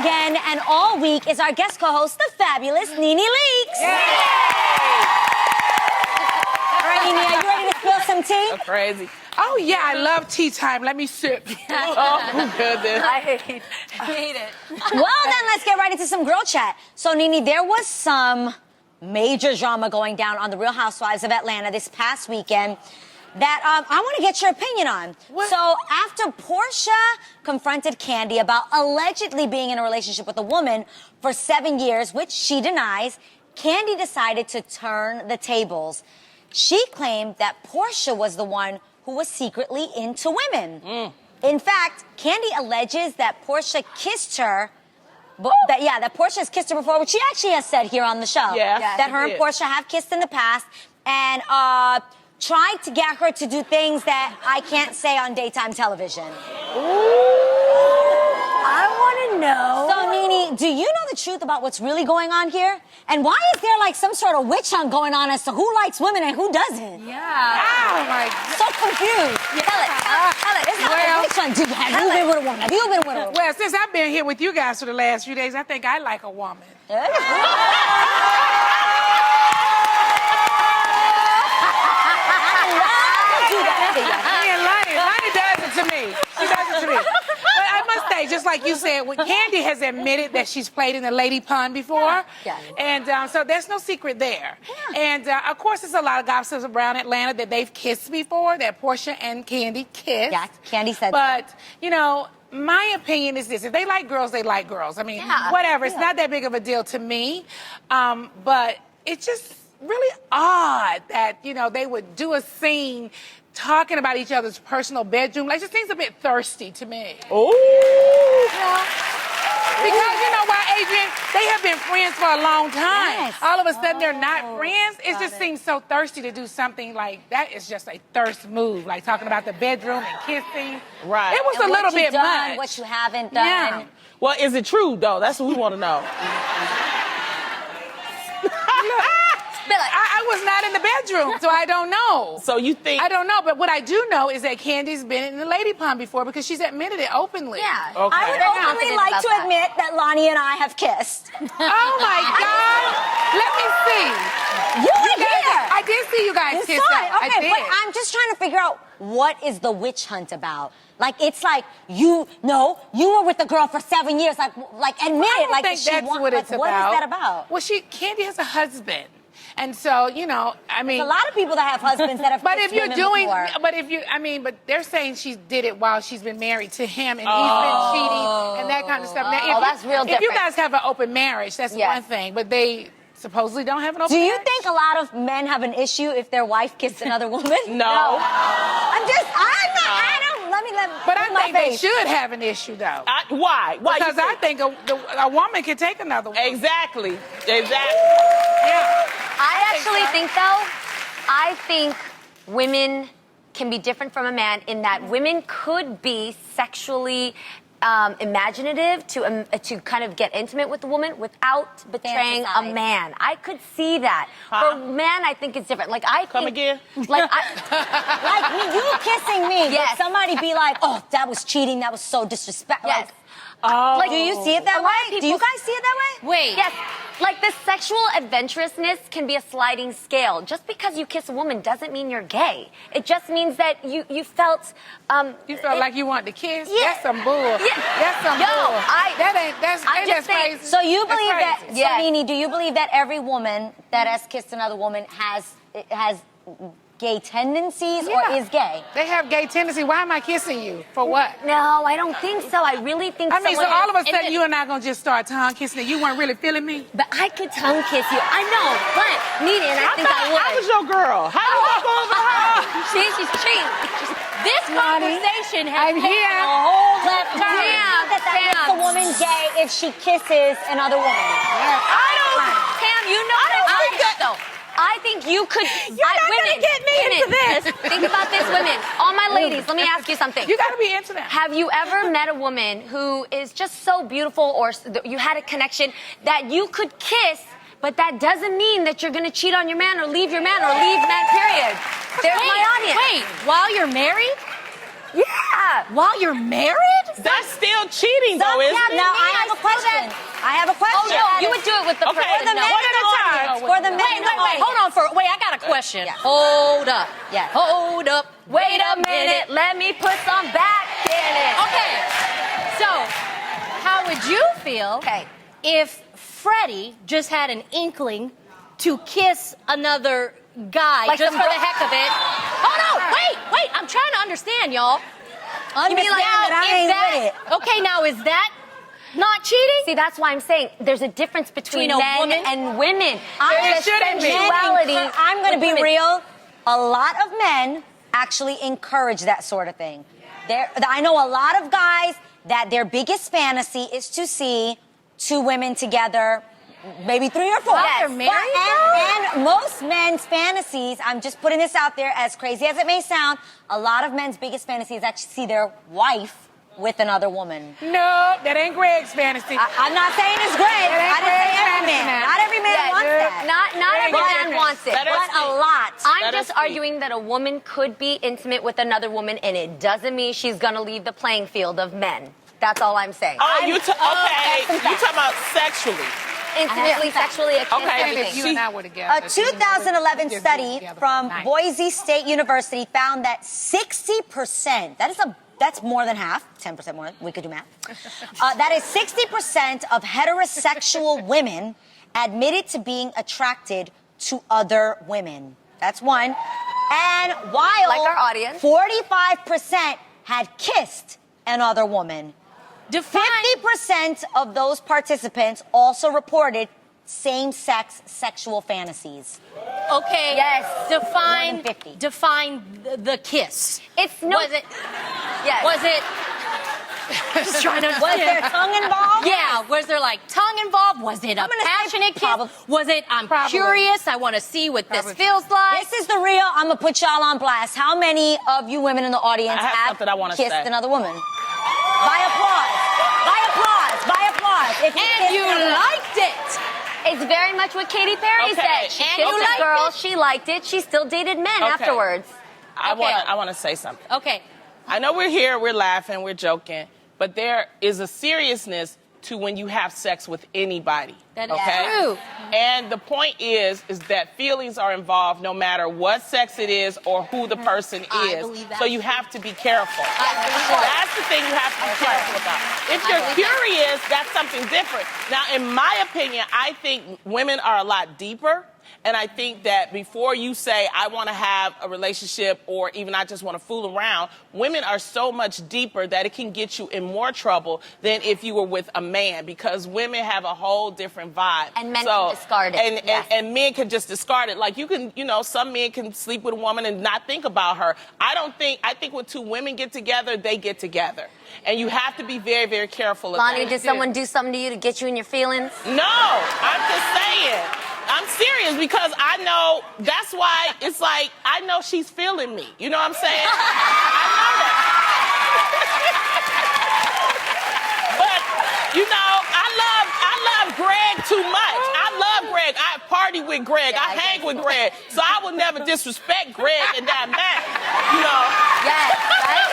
again, and all week is our guest co-host, the fabulous NeNe Leakes. Yay! All right, NeNe, are you ready to spill some tea? So crazy. Oh, yeah, I love tea time. Let me sip. Oh, goodness. I hate it. Well, then, let's get right into some girl chat. So, NeNe, there was some major drama going down on the Real Housewives of Atlanta this past weekend that I want to get your opinion on. What? So, after Portia confronted Kandi about allegedly being in a relationship with a woman for 7 years, which she denies, Kandi decided to turn the tables. She claimed that Portia was the one who was secretly into women. In fact, Kandi alleges that Portia kissed her, that Portia has kissed her before, which she actually has said here on the show. Yeah, that her and Portia have kissed in the past, and tried to get her to do things that I can't say on daytime television. I want to know. So, NeNe, do you know the truth about what's really going on here? And why is there like some sort of witch hunt going on as to who likes women and who doesn't? Yeah. Oh, my God. So confused. Tell it. It's not a witch hunt. Have you been with a woman? Have you been with a woman? Well, since I've been here with you guys for the last few days, I think I like a woman. Loni does it to me. She does it to me. But I must say, just like you said, when Kandi has admitted that she's played in the lady pun before. Yeah. And so there's no secret there. Yeah. And of course, there's a lot of gossips around Atlanta that they've kissed before, that Portia and Kandi kissed. Yeah, Kandi said But, you know, my opinion is this. If they like girls, they like girls. I mean, whatever. It's not that big of a deal to me. But it's just really odd that, you know, they would do a scene talking about each other's personal bedroom. Like, just seems a bit thirsty to me. Oh. Because, you know why, Adrienne? They have been friends for a long time. Yes. All of a sudden, they're not friends. It just seems so thirsty to do something like that. Is just a thirst move, like talking about the bedroom and kissing. Right. It was And a little what you bit done, much. what you haven't done. Yeah. Well, is it true, though? That's what we want to know. I was not in the bedroom, so I don't know. So you think... I don't know, but what I do know is that Kandi's been in the lady pond before because she's admitted it openly. Yeah. Okay. I would openly like to admit that Loni and I have kissed. Oh, my God. Let me see. You were here. I did see you guys You kiss. saw it. I Okay, did. but I'm just trying to figure out what is the witch hunt about? Like, it's like, you were with the girl for 7 years. Like admit it. Like, I think that's what it's about. What is that about? Well, Kandi has a husband. And so, you know, I mean... There's a lot of people that have husbands that have But kissed if you're women doing... before. But they're saying she did it while she's been married to him and he's been cheating and that kind of stuff. Now, that's real If you different. guys have an open marriage, that's one thing. But they supposedly don't have an open Do marriage. you think a lot of men have an issue if their wife kissed another woman? No. But I think they should have an issue, though. Why? Why? Because I think a woman can take another one. Exactly. Yeah. I actually think women can be different from a man in that women could be sexually imaginative to kind of get intimate with a woman without betraying a man. I could see that. For man, I think it's different. Like I Come again? Like you kissing me. Yes. But somebody be like, oh, that was cheating. That was so disrespectful. Yes. Like, do you see it that A lot of way? people- Do you guys see it that way? Wait. Yes. Like the sexual adventurousness can be a sliding scale. Just because you kiss a woman doesn't mean you're gay. It just means that you felt You felt like you wanted to kiss? Yeah. That's some bull. Yeah. That's some bull. I'm just saying- crazy. So you That's believe that, crazy. Yeah. NeNe, do you believe that every woman that has kissed another woman has gay tendencies or is gay? They have gay tendency. Why am I kissing you? For what? No, I don't think so. I really think I mean, so someone all of a is- sudden you and I gonna just start tongue kissing and you weren't really feeling me? But I could tongue kiss you. I know, but NeNe, and I think I would. I was your girl. How you walk over her? She's cheating. This conversation has I'm here. A whole left turn. Tam, That makes a woman gay if she kisses another woman. I don't, Tam, you know I don't think that though. I think you could. You're not gonna get me into this. Think about this, women. All my ladies, let me ask you something. You gotta be into that. Have you ever met a woman who is just so beautiful, or you had a connection that you could kiss, but that doesn't mean that you're gonna cheat on your man or leave your man or leave men, period? There's my audience. Wait, while you're married? Yeah. While you're married? That's still cheating, though, isn't it? No, I have a question. I have a question. Oh, no, you would do it with the Okay, For the no. men one in at the a time. audience. For the men in the Wait, audience. hold on. Wait, I got a question. Yeah. Hold up. Yeah. Hold up. Wait a minute. Let me put some back in it. Okay. So, how would you feel if Freddie just had an inkling to kiss another guy Like just some for the girl- heck of it? Oh, no. Wait. I'm trying to understand, y'all. You mean like that I ain't with it. Okay, now is that not cheating? See, that's why I'm saying there's a difference between Between a men woman? and women. I There's a shouldn't be. sensuality. I'm going to be with women. real. A lot of men actually encourage that sort of thing. I know a lot of guys that their biggest fantasy is to see two women together, maybe 3 or 4. Yes. They're married, And most men's fantasies, I'm just putting this out there, as crazy as it may sound, a lot of men's biggest fantasy is actually see their wife with another woman. No, that ain't Greg's fantasy. I'm not saying it's great. I didn't say every man. Not every man Yeah, wants that. Not every But- man wants it. Let us But a see. lot. I'm Let just us see. arguing that a woman could be intimate with another woman, and it doesn't mean she's going to leave the playing field of men. That's all I'm saying. Oh, you that's some talking facts. about sexually. Intimately, sexually, it can Okay. be And if everything. you and I were together. A 2011 we'd study be together from all night. Boise State University found that 60%, that's more than half, 10% more, we could do math. That is 60% of heterosexual women admitted to being attracted to other women. That's one. And while Like our audience. 45% had kissed another woman, Define 50% of those participants also reported same-sex sexual fantasies. Okay. Yes. Define. More than 50. Define the kiss. It's no. Was it? Yes. Was it? Just trying to. Was there tongue involved? Yeah. Was there like tongue involved? Was it a I'm gonna say passionate kiss? probably. Was it? I'm Probably. curious. I want to see what Probably. this feels like. This is the real. I'm gonna put y'all on blast. How many of you women in the audience I have have something I wanna kissed say. another woman? By applause. By applause. By applause. If And kissed you another woman. liked it. It's very much what Katy Perry Okay. said. She And kissed you a liked girl, it? she liked it, she still dated men Okay. afterwards. I Okay. want to say something. Okay. I know we're here, we're laughing, we're joking, but there is a seriousness to when you have sex with anybody. That is okay? true. And the point is that feelings are involved no matter what sex it is or who the person I is. believe that's So you have to be careful. believe that. That's the thing you have to be careful about. If you're curious, that's something different. Now, in my opinion, I think women are a lot deeper. And I think that before you say, I want to have a relationship or even I just want to fool around, women are so much deeper that it can get you in more trouble than if you were with a man because women have a whole different vibe. And men can discard it. Yes. And men can just discard it. Like you can, some men can sleep with a woman and not think about her. I think when two women get together, they get together. And you have to be very, very careful of Lonnie, that. did someone do something to you to get you in your feelings? No, I'm just saying. I'm serious because I know that's why it's like I know she's feeling me. You know what I'm saying? I know that. But I love Greg too much. I love Greg. I party with Greg. I hang with Greg. So I will never disrespect Greg in that manner. Yes, right?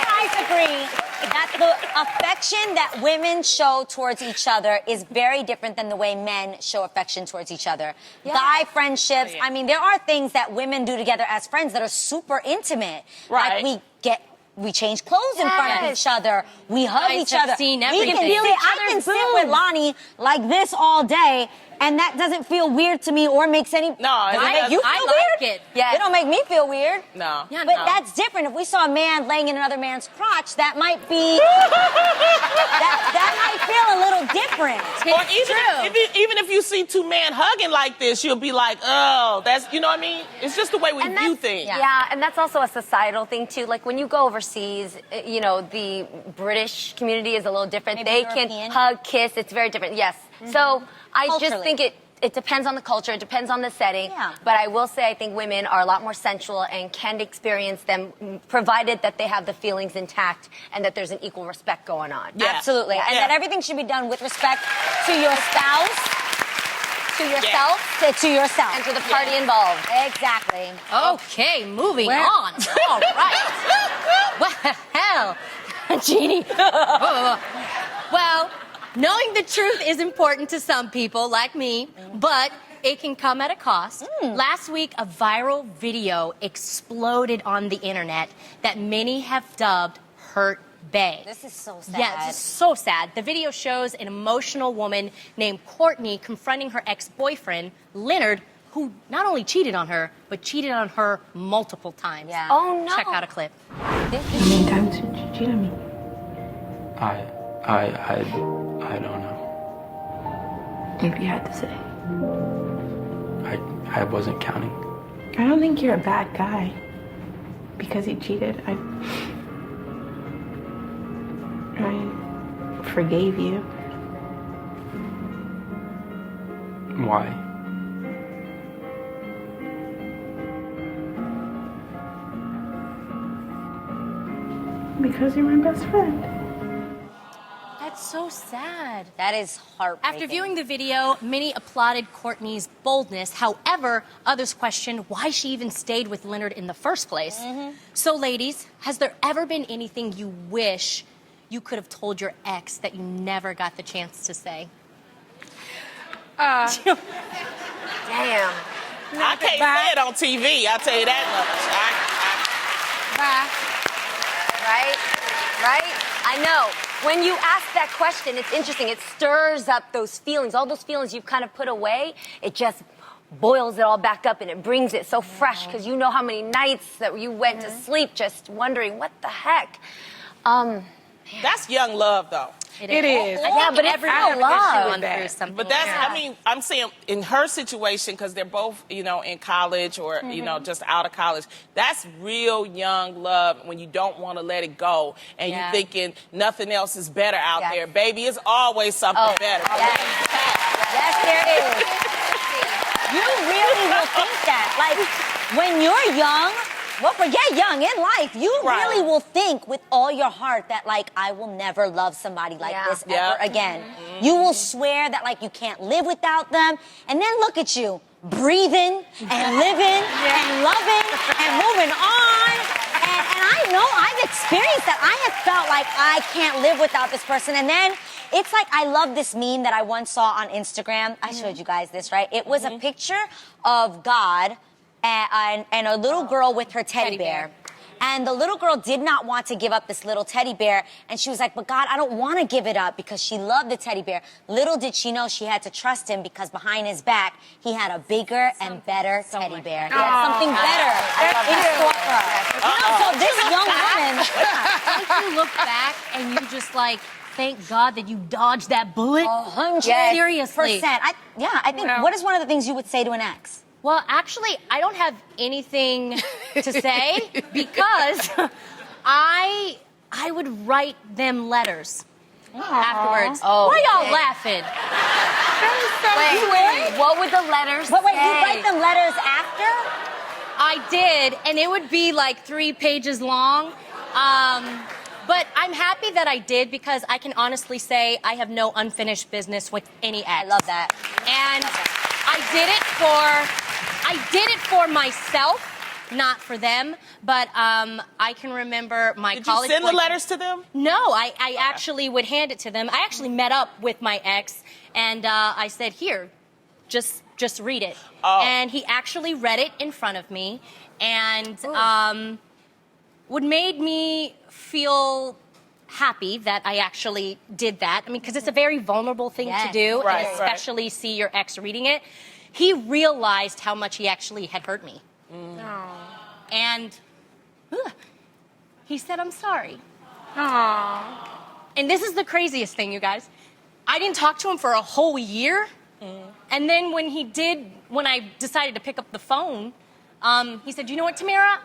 I agree that the affection that women show towards each other is very different than the way men show affection towards each other. Guy friendships, I mean, there are things that women do together as friends that are super intimate. Right. Like we change clothes in front of each other. We hug Guys each have other. seen We everything. can feel I can sit with Lonnie like this all day, and that doesn't feel weird to me or makes any. No, does it I- make you feel I weird? like it. Yes. It don't make me feel weird. No. Yeah, But no. that's different. If we saw a man laying in another man's crotch, that might be that might feel a little different. Or even if you see two men hugging like this, you'll be like, oh, that's, you know what I mean? It's just the way we view things. Yeah, and that's also a societal thing too. Like when you go overseas, the British community is a little different. Maybe they European? can hug, kiss. It's very different. Yes. So I just Culturally. think it depends on the culture. It depends on the setting. Yeah. But I will say I think women are a lot more sensual and can experience them provided that they have the feelings intact and that there's an equal respect going on. Yeah. Absolutely. And Yeah. that everything should be done with respect to your spouse To yourself? To yourself. And to the party involved. Exactly. Okay, moving on. All right. Well, Jeannie. Well, knowing the truth is important to some people like me, but it can come at a cost. Last week, a viral video exploded on the internet that many have dubbed Hurt Bae. This is so sad. Yeah, this is so sad. The video shows an emotional woman named Courtney confronting her ex-boyfriend, Leonard, who not only cheated on her, but cheated on her multiple times. Yeah. Oh, no. Check out a clip. How many times did you cheat on me? I don't know. If you had to say. I wasn't counting. I don't think you're a bad guy because he cheated. I forgave you. Why? Because you're my best friend. That's so sad. That is heartbreaking. After viewing the video, many applauded Courtney's boldness. However, others questioned why she even stayed with Leonard in the first place. So, ladies, has there ever been anything you wish you could have told your ex that you never got the chance to say? Damn. I can't say it on TV, I'll tell you that Right? I know. When you ask that question, it's interesting. It stirs up those feelings. All those feelings you've kind of put away, it just boils it all back up and it brings it so fresh because you know how many nights that you went to sleep just wondering, what the heck? That's young love, though. It is. Yeah, but it's everyone real love. gone through something. But that's, like that. I mean, I'm saying in her situation, because they're both, you know, in college or, you know, just out of college, that's real young love when you don't want to let it go and you're thinking nothing else is better out there. Baby, it's always something better. Yes, there is. You really will think that. Like, when you're young, well, forget young, in life, you really will think with all your heart that, like, I will never love somebody like this ever again. You will swear that, like, you can't live without them. And then look at you, breathing and living and loving and moving on. And I know I've experienced that. I have felt like I can't live without this person. And then it's like, I love this meme that I once saw on Instagram. I showed you guys this, right? It was a picture of God and a little girl with her teddy bear. And the little girl did not want to give up this little teddy bear. And she was like, but God, I don't want to give it up because she loved the teddy bear. Little did she know she had to trust him because behind his back, he had a bigger and better teddy bear. He had something better in store for her. So this young woman... Don't you look back and you just like, thank God that you dodged that bullet? 100%. Seriously. I think, what is one of the things you would say to an ex? Well, actually, I don't have anything to say because I would write them letters afterwards. Why y'all laughing? Wait, what would the letters But wait, say? you write them letters after? I did, and it would be like 3 pages long. But I'm happy that I did because I can honestly say I have no unfinished business with any ex. I love that. And I did it for myself, not for them. But I can remember my college. Did you send the letters to them? No, I actually would hand it to them. I actually met up with my ex, and I said, "Here, just read it." And he actually read it in front of me, and what made me feel happy that I actually did that. I mean, because it's a very vulnerable thing to do, and especially see your ex reading it. He realized how much he actually had hurt me. And he said, I'm sorry. And this is the craziest thing, you guys. I didn't talk to him for a whole year. And then when I decided to pick up the phone, he said, you know what, Tamera?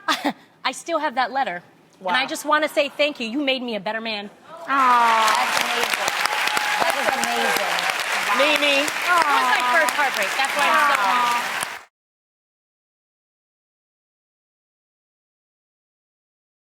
I still have that letter. And I just want to say thank you. You made me a better man. That's amazing. That was amazing. NeNe. That was my first heartbreak. That's why I'm so